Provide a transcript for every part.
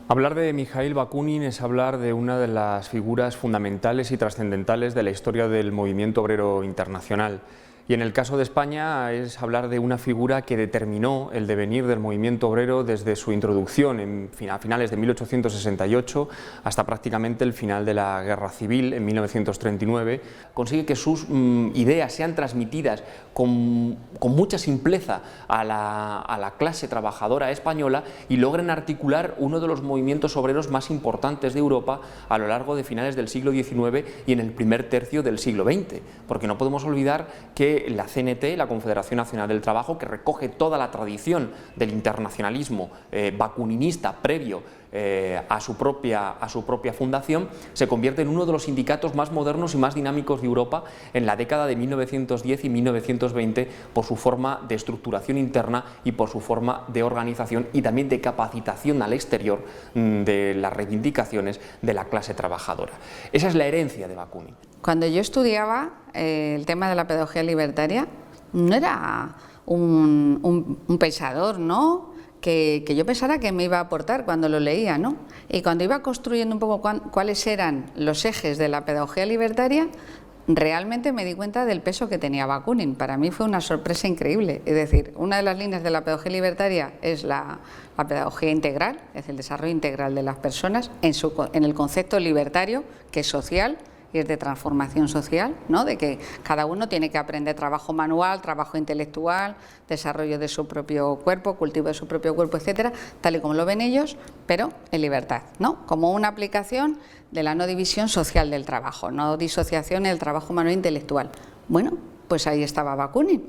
Hablar de Mikhail Bakunin es hablar de una de las figuras fundamentales y trascendentales de la historia del movimiento obrero internacional. Y en el caso de España es hablar de una figura que determinó el devenir del movimiento obrero desde su introducción a finales de 1868 hasta prácticamente el final de la Guerra Civil en 1939. Consigue que sus ideas sean transmitidas con mucha simpleza a la clase trabajadora española y logren articular uno de los movimientos obreros más importantes de Europa a lo largo de finales del siglo XIX y en el primer tercio del siglo XX, porque no podemos olvidar que la CNT, la Confederación Nacional del Trabajo, que recoge toda la tradición del internacionalismo bakuninista previo a su propia fundación, se convierte en uno de los sindicatos más modernos y más dinámicos de Europa en la década de 1910 y 1920 por su forma de estructuración interna y por su forma de organización y también de capacitación al exterior de las reivindicaciones de la clase trabajadora. Esa es la herencia de Bakunin. Cuando yo estudiaba el tema de la pedagogía libertaria, no era un pensador, ¿no?, que yo pensara que me iba a aportar cuando lo leía, ¿no? Y cuando iba construyendo un poco cuáles eran los ejes de la pedagogía libertaria, realmente me di cuenta del peso que tenía Bakunin. Para mí fue una sorpresa increíble. Es decir, una de las líneas de la pedagogía libertaria es la pedagogía integral, es decir, el desarrollo integral de las personas en el concepto libertario, que es social, y es de transformación social, ¿no?, de que cada uno tiene que aprender trabajo manual, trabajo intelectual, desarrollo de su propio cuerpo, cultivo de su propio cuerpo, etcétera, tal y como lo ven ellos, pero en libertad, ¿no?, como una aplicación de la no división social del trabajo, no disociación en el trabajo manual intelectual. Bueno, pues ahí estaba Bakunin,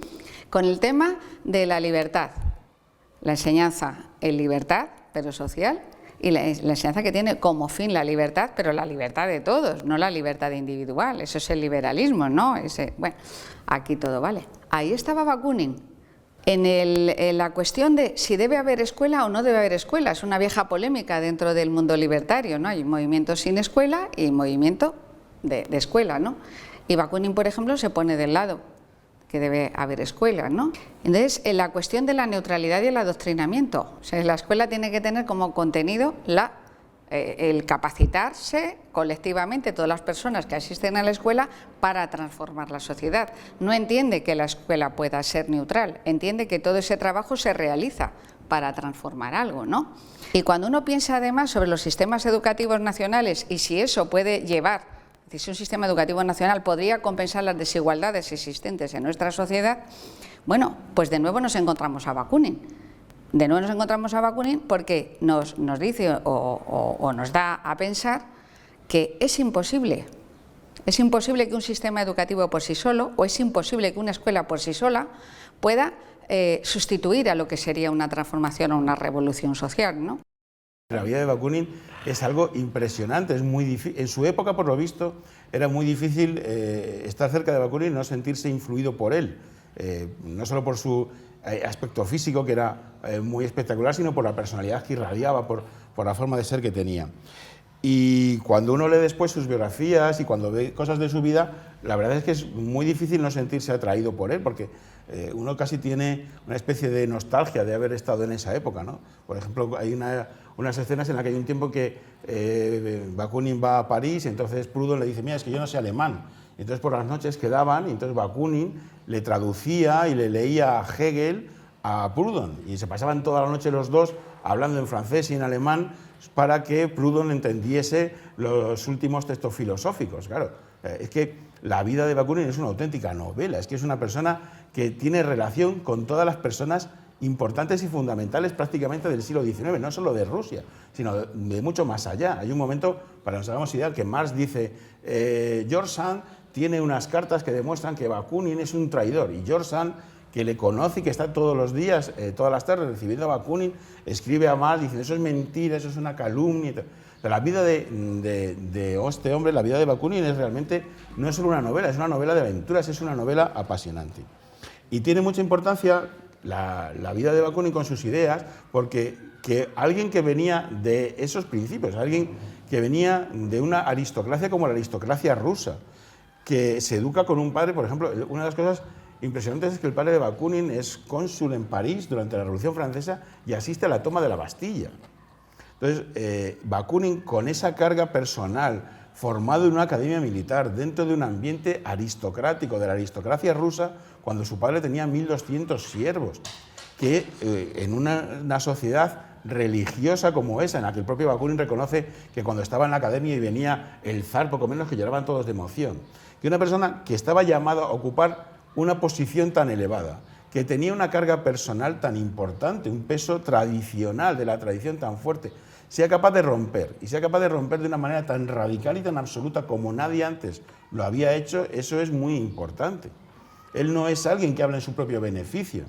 con el tema de la libertad, la enseñanza en libertad, pero social, y la enseñanza que tiene como fin la libertad, pero la libertad de todos, no la libertad individual. Eso es el liberalismo, ¿no? Bueno, aquí todo vale. Ahí estaba Bakunin, en la cuestión de si debe haber escuela o no debe haber escuela. Es una vieja polémica dentro del mundo libertario, ¿no? Hay movimiento sin escuela y movimiento de escuela, ¿no? Y Bakunin, por ejemplo, se pone del lado que debe haber escuela, ¿no? Entonces, en la cuestión de la neutralidad y el adoctrinamiento, o sea, la escuela tiene que tener como contenido el capacitarse colectivamente, todas las personas que asisten a la escuela, para transformar la sociedad. No entiende que la escuela pueda ser neutral, entiende que todo ese trabajo se realiza para transformar algo, ¿no? Y cuando uno piensa además sobre los sistemas educativos nacionales y si eso puede llevar, si un sistema educativo nacional podría compensar las desigualdades existentes en nuestra sociedad, bueno, pues de nuevo nos encontramos a Bakunin. De nuevo nos encontramos a Bakunin porque nos dice o nos da a pensar que es imposible que un sistema educativo por sí solo, o es imposible que una escuela por sí sola pueda sustituir a lo que sería una transformación o una revolución social, ¿no? La vida de Bakunin es algo impresionante, es muy difícil. En su época, por lo visto, era muy difícil estar cerca de Bakunin y no sentirse influido por él, no solo por su aspecto físico, que era muy espectacular, sino por la personalidad que irradiaba, por la forma de ser que tenía. Y cuando uno lee después sus biografías y cuando ve cosas de su vida, la verdad es que es muy difícil no sentirse atraído por él, porque uno casi tiene una especie de nostalgia de haber estado en esa época, ¿no? Por ejemplo, hay unas escenas en las que hay un tiempo que Bakunin va a París y entonces Proudhon le dice: mira, es que yo no sé alemán. Y entonces por las noches quedaban y entonces Bakunin le traducía y le leía a Hegel a Proudhon y se pasaban toda la noche los dos hablando en francés y en alemán para que Proudhon entendiese los últimos textos filosóficos. Claro, es que la vida de Bakunin es una auténtica novela, es que es una persona que tiene relación con todas las personas importantes y fundamentales prácticamente del siglo XIX, no solo de Rusia, sino de mucho más allá. Hay un momento, para que nos hagamos idea, que Marx dice: George Sand tiene unas cartas que demuestran que Bakunin es un traidor, y George Sand, que le conoce y que está todos los días, todas las tardes recibiendo a Bakunin, escribe a Marx diciendo: eso es mentira, eso es una calumnia. Pero la vida de este hombre, la vida de Bakunin, es realmente, no es solo una novela, es una novela de aventuras, es una novela apasionante. Y tiene mucha importancia la vida de Bakunin con sus ideas, porque alguien que venía de esos principios, alguien que venía de una aristocracia como la aristocracia rusa, que se educa con un padre, por ejemplo, una de las cosas impresionantes es que el padre de Bakunin es cónsul en París durante la Revolución Francesa y asiste a la toma de la Bastilla. Entonces, Bakunin, con esa carga personal, formado en una academia militar, dentro de un ambiente aristocrático, de la aristocracia rusa, cuando su padre tenía 1.200 siervos, que en una sociedad religiosa como esa, en la que el propio Bakunin reconoce que cuando estaba en la academia y venía el zar, poco menos que lloraban todos de emoción, que una persona que estaba llamada a ocupar una posición tan elevada, que tenía una carga personal tan importante, un peso tradicional, de la tradición tan fuerte, sea capaz de romper, y sea capaz de romper de una manera tan radical y tan absoluta como nadie antes lo había hecho, eso es muy importante. Él no es alguien que habla en su propio beneficio,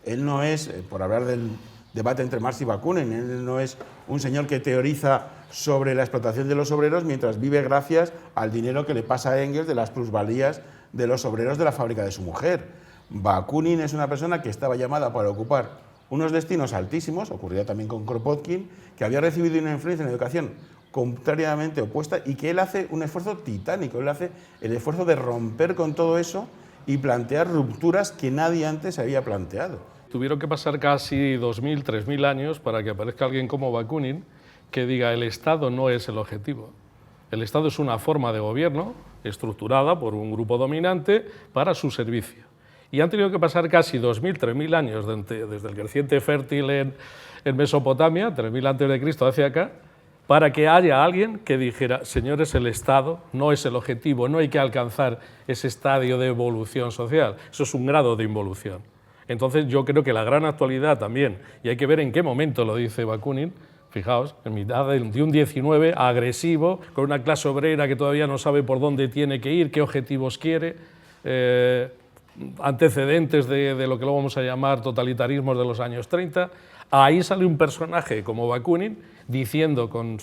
él no es, por hablar del debate entre Marx y Bakunin, él no es un señor que teoriza sobre la explotación de los obreros mientras vive gracias al dinero que le pasa a Engels de las plusvalías de los obreros de la fábrica de su mujer. Bakunin es una persona que estaba llamada para ocupar unos destinos altísimos, ocurría también con Kropotkin, que había recibido una influencia en la educación contrariamente opuesta y que él hace un esfuerzo titánico, él hace el esfuerzo de romper con todo eso y plantear rupturas que nadie antes había planteado. Tuvieron que pasar casi 2.000, 3.000 años para que aparezca alguien como Bakunin que diga el Estado no es el objetivo. El Estado es una forma de gobierno estructurada por un grupo dominante para su servicio. Y han tenido que pasar casi 2.000, 3.000 años desde el creciente fértil en Mesopotamia, 3.000 a.C. hacia acá, para que haya alguien que dijera, señores, el Estado no es el objetivo, no hay que alcanzar ese estadio de evolución social, eso es un grado de involución. Entonces yo creo que la gran actualidad también, y hay que ver en qué momento lo dice Bakunin, fijaos, en mitad de un 19 agresivo, con una clase obrera que todavía no sabe por dónde tiene que ir, qué objetivos quiere, antecedentes de lo que luego vamos a llamar totalitarismos de los años 30, ahí sale un personaje como Bakunin diciendo con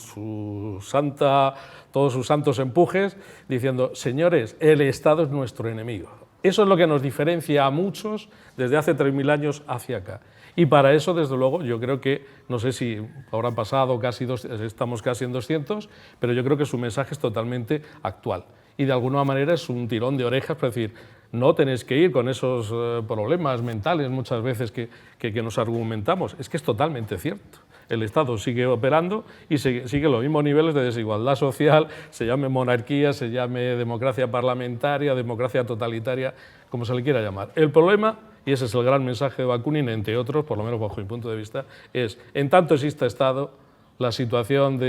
todos sus santos empujes, diciendo, señores, el Estado es nuestro enemigo. Eso es lo que nos diferencia a muchos desde hace 3.000 años hacia acá. Y para eso, desde luego, yo creo que, no sé si habrán pasado estamos casi en 200, pero yo creo que su mensaje es totalmente actual. Y de alguna manera es un tirón de orejas para decir, no tenéis que ir con esos problemas mentales muchas veces que nos argumentamos. Es que es totalmente cierto. El Estado sigue operando y sigue los mismos niveles de desigualdad social, se llame monarquía, se llame democracia parlamentaria, democracia totalitaria, como se le quiera llamar. El problema, y ese es el gran mensaje de Bakunin, entre otros, por lo menos bajo mi punto de vista, es, en tanto exista Estado, la situación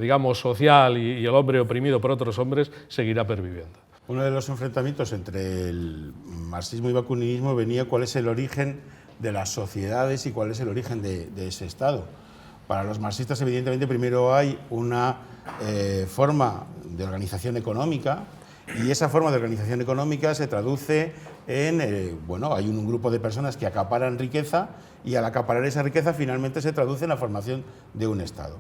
digamos, social y el hombre oprimido por otros hombres seguirá perviviendo. Uno de los enfrentamientos entre el marxismo y bakuninismo venía cuál es el origen de las sociedades y cuál es el origen de ese Estado. Para los marxistas, evidentemente, primero hay una forma de organización económica y esa forma de organización económica se traduce en, bueno, hay un grupo de personas que acaparan riqueza y al acaparar esa riqueza finalmente se traduce en la formación de un Estado.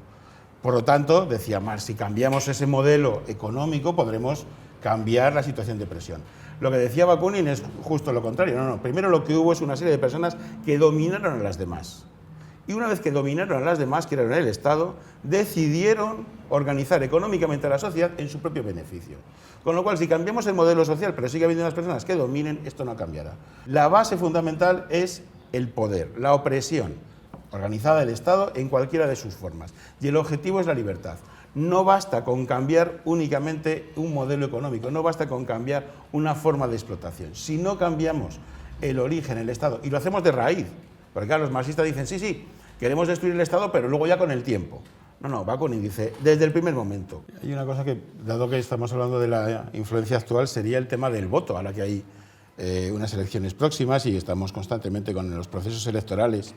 Por lo tanto, decía Marx, si cambiamos ese modelo económico podremos cambiar la situación de presión. Lo que decía Bakunin es justo lo contrario. No, primero lo que hubo es una serie de personas que dominaron a las demás. Y una vez que dominaron a las demás, que eran el Estado, decidieron organizar económicamente a la sociedad en su propio beneficio. Con lo cual, si cambiamos el modelo social, pero sigue habiendo unas personas que dominen, esto no cambiará. La base fundamental es el poder, la opresión organizada del Estado en cualquiera de sus formas. Y el objetivo es la libertad. No basta con cambiar únicamente un modelo económico, no basta con cambiar una forma de explotación. Si no cambiamos el origen, el Estado, y lo hacemos de raíz, porque claro, los marxistas dicen, sí, queremos destruir el Estado, pero luego ya con el tiempo. No, Bakunin dice, desde el primer momento. Hay una cosa que, dado que estamos hablando de la influencia actual, sería el tema del voto, a la que hay unas elecciones próximas y estamos constantemente con los procesos electorales.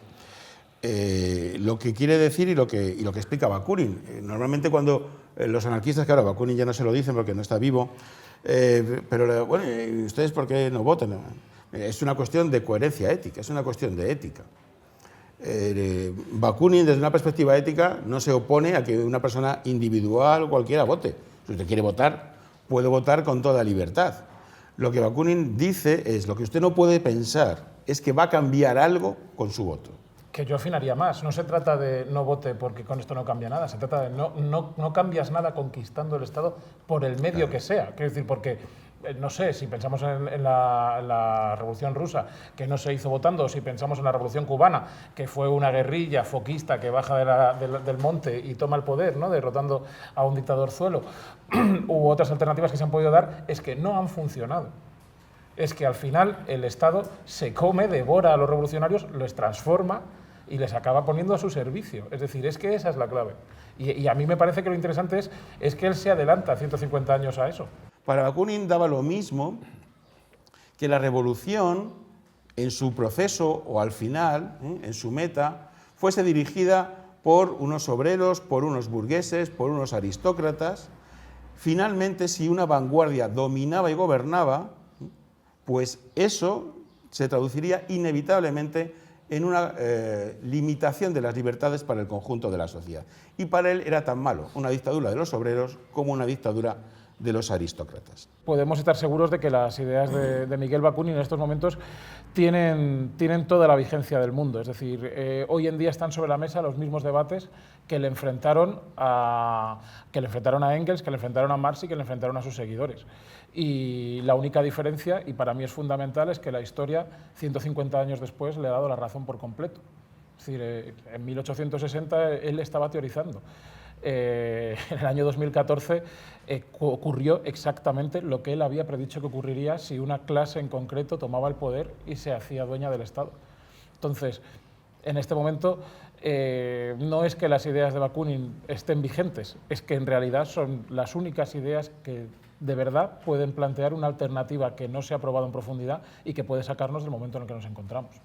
Lo que quiere decir y lo que explica Bakunin. Normalmente cuando los anarquistas, claro, Bakunin ya no se lo dicen porque no está vivo, pero bueno, ¿ustedes por qué no votan? Es una cuestión de coherencia ética, es una cuestión de ética. Bakunin, desde una perspectiva ética, no se opone a que una persona individual o cualquiera vote. Si usted quiere votar, puede votar con toda libertad. Lo que Bakunin dice es, lo que usted no puede pensar es que va a cambiar algo con su voto. Que yo afinaría más, no se trata de no vote porque con esto no cambia nada, se trata de no cambias nada conquistando el Estado por el medio que sea. Quiero decir, porque no sé, si pensamos en la Revolución Rusa, que no se hizo votando, o si pensamos en la Revolución Cubana, que fue una guerrilla foquista que baja del monte y toma el poder, ¿no?, derrotando a un dictadorzuelo, u otras alternativas que se han podido dar, es que no han funcionado. Es que al final el Estado se come, devora a los revolucionarios, los transforma y les acaba poniendo a su servicio. Es decir, es que esa es la clave. Y a mí me parece que lo interesante es que él se adelanta 150 años a eso. Para Bakunin daba lo mismo que la revolución, en su proceso o al final, en su meta, fuese dirigida por unos obreros, por unos burgueses, por unos aristócratas. Finalmente, si una vanguardia dominaba y gobernaba, pues eso se traduciría inevitablemente en una limitación de las libertades para el conjunto de la sociedad. Y para él era tan malo una dictadura de los obreros como una dictadura de los aristócratas. Podemos estar seguros de que las ideas de Miguel Bakunin en estos momentos tienen toda la vigencia del mundo. Es decir, hoy en día están sobre la mesa los mismos debates que le enfrentaron a Engels, que le enfrentaron a Marx y que le enfrentaron a sus seguidores. Y la única diferencia, y para mí es fundamental, es que la historia, 150 años después, le ha dado la razón por completo. Es decir, en 1860 él estaba teorizando. En el año 2014 ocurrió exactamente lo que él había predicho que ocurriría si una clase en concreto tomaba el poder y se hacía dueña del Estado. Entonces, en este momento, no es que las ideas de Bakunin estén vigentes, es que en realidad son las únicas ideas que de verdad pueden plantear una alternativa que no se ha probado en profundidad y que puede sacarnos del momento en el que nos encontramos.